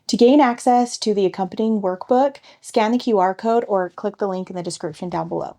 To gain access to the accompanying workbook, scan the QR code or click the link in the description down below.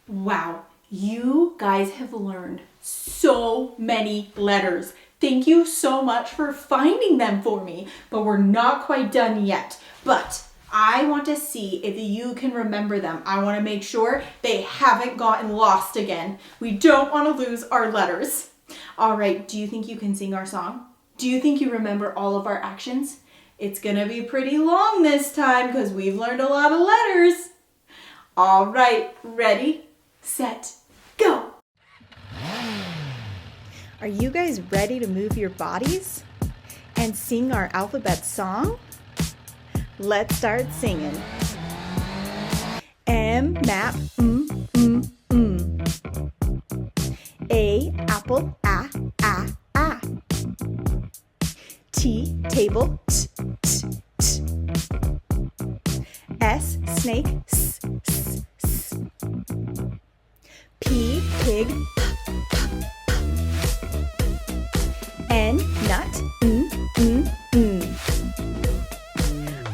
Wow, you guys have learned so many letters. Thank you so much for finding them for me, but we're not quite done yet. But I want to see if you can remember them. I want to make sure they haven't gotten lost again. We don't want to lose our letters. All right, do you think you can sing our song? Do you think you remember all of our actions? It's going to be pretty long this time because we've learned a lot of letters. All right, ready, set, go. Are you guys ready to move your bodies and sing our alphabet song? Let's start singing. M, map, A, apple, a. T, table, t. S, snake, s. P, pig, N, nut,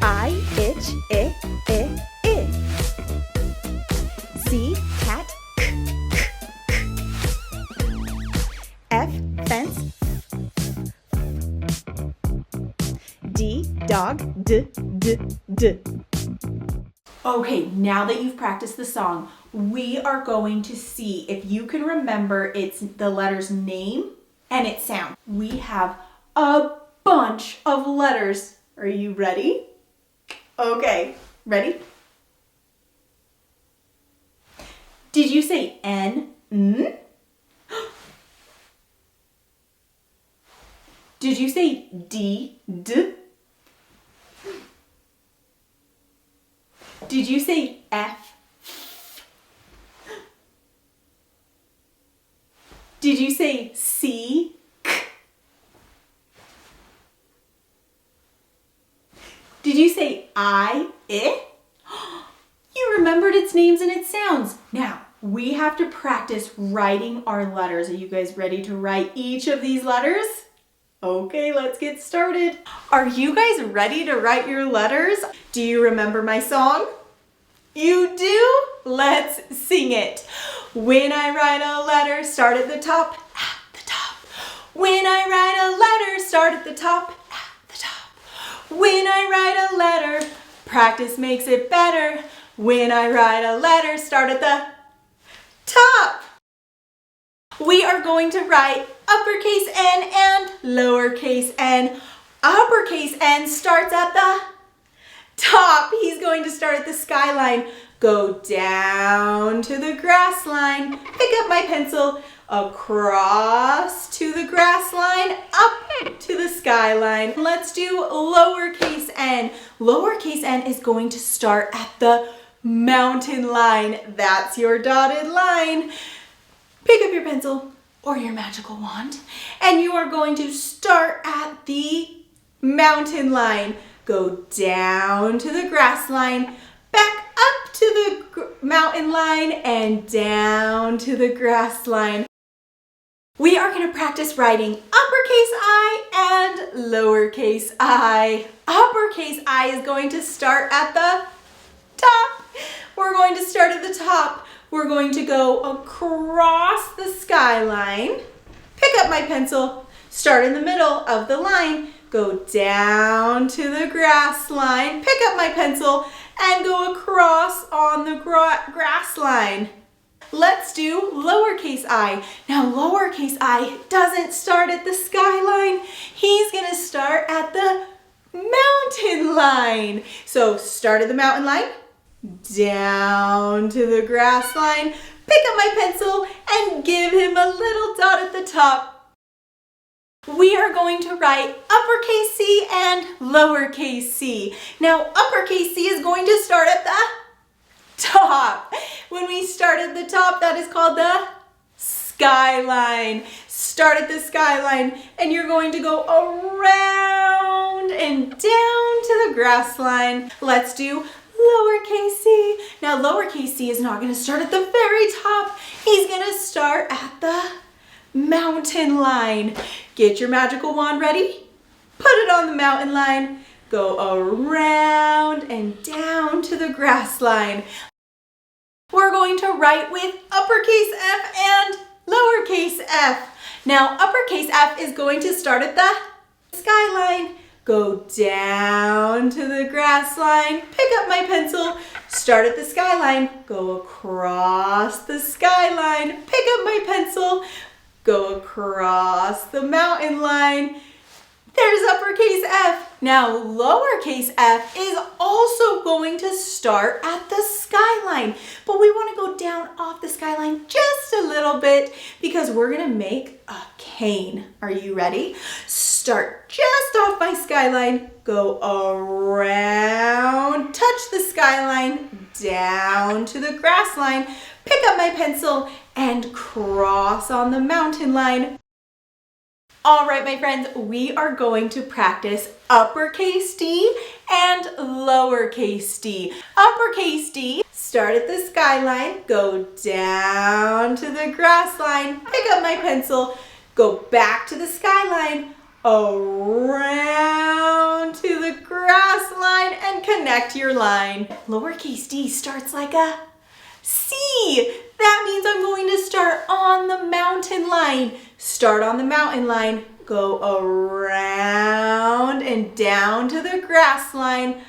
I, itch, I. C, cat, k. F, fence, D, dog, d. Okay, now that you've practiced the song, we are going to see if you can remember the letter's name and its sound. We have a bunch of letters. Are you ready? Okay, ready? Did you say N? Did you say D? Did you say F? Did you say C? K? Did you say I? You remembered its names and its sounds. Now, we have to practice writing our letters. Are you guys ready to write each of these letters? Okay, let's get started. Are you guys ready to write your letters? Do you remember my song? You do? Let's sing it. When I write a letter, start at the top, at the top. When I write a letter, start at the top, at the top. When I write a letter, practice makes it better. When I write a letter, start at the top. We are going to write uppercase N and lowercase n. Uppercase N starts at the top. He's going to start at the skyline. Go down to the grass line. Pick up my pencil. Across to the grass line. Up to the skyline. Let's do lowercase n. Lowercase n is going to start at the mountain line. That's your dotted line. Pick up your pencil or your magical wand, and you are going to start at the mountain line. Go down to the grass line, back up to the mountain line, and down to the grass line. We are going to practice writing uppercase I and lowercase I. Uppercase I is going to start at the top. We're going to start at the top. We're going to go across the skyline, pick up my pencil, start in the middle of the line, go down to the grass line, pick up my pencil, and go across on the grass line. Let's do lowercase I. Now, lowercase I doesn't start at the skyline. He's going to start at the mountain line. So start at the mountain line, down to the grass line, pick up my pencil, and give him a little dot at the top. We are going to write uppercase C and lowercase c. Now, uppercase C is going to start at the top. When we start at the top, that is called the skyline. Start at the skyline, and you're going to go around and down to the grass line. Let's do lowercase c. Now Now lowercase c is not going to start at the very top. He's going to start at the mountain line. Get your magical wand ready. Put it on the mountain line. Go around and down to the grass line. We're going to write with uppercase F and lowercase f. Now uppercase F is going to start at the skyline. Go down to the grass line, pick up my pencil, start at the skyline, go across the skyline, pick up my pencil, go across the mountain line. There's uppercase F. Now lowercase f is also going to start at the skyline, but we want to go down off the skyline just a little bit because we're going to make a cane. Are you ready? Start just off my skyline, go around, touch the skyline, down to the grass line, pick up my pencil, and cross on the mountain line. All right, my friends, we are going to practice uppercase D and lowercase d. Uppercase D, start at the skyline, go down to the grass line, pick up my pencil, go back to the skyline, around to the grass line, and connect your line. Lowercase d starts like a C. That means I'm going to start on the mountain line. Start on the mountain line, go around and down to the grass line,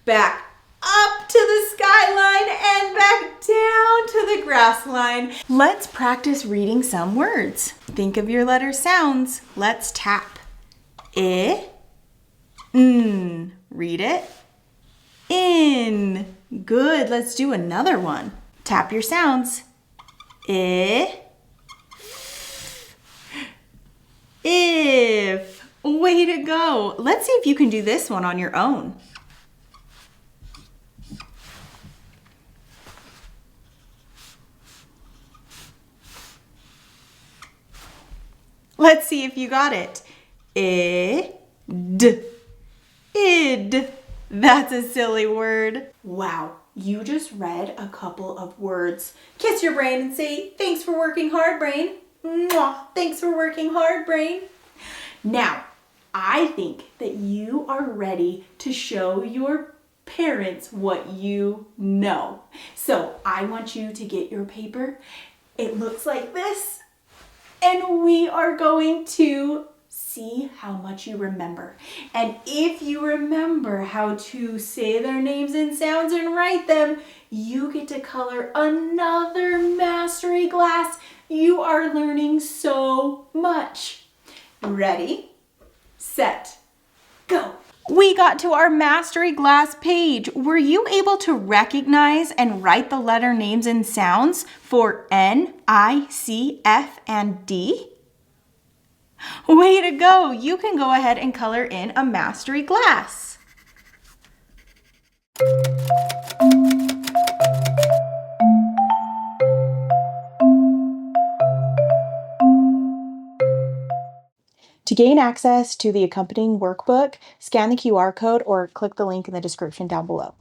back up to the skyline, and back down to the grass line. Let's practice reading some words. Think of your letter sounds. Let's tap. I, N. Read it. In. Good. Let's do another one. Tap your sounds. I, if. Way to go. Let's see if you can do this one on your own. Let's see if you got it. I, d. Id. That's a silly word. Wow. You just read a couple of words. Kiss your brain and say, thanks for working hard, brain. Mwah. Thanks for working hard, brain. Now, I think that you are ready to show your parents what you know. So I want you to get your paper. It looks like this. And we are going to see how much you remember. And if you remember how to say their names and sounds and write them, you get to color another mastery glass. You are learning so much. Ready, set, go. We got to our mastery glass page. Were you able to recognize and write the letter names and sounds for N, I, C, F, and D? Way to go! You can go ahead and color in a mastery glass. To gain access to the accompanying workbook, scan the QR code or click the link in the description down below.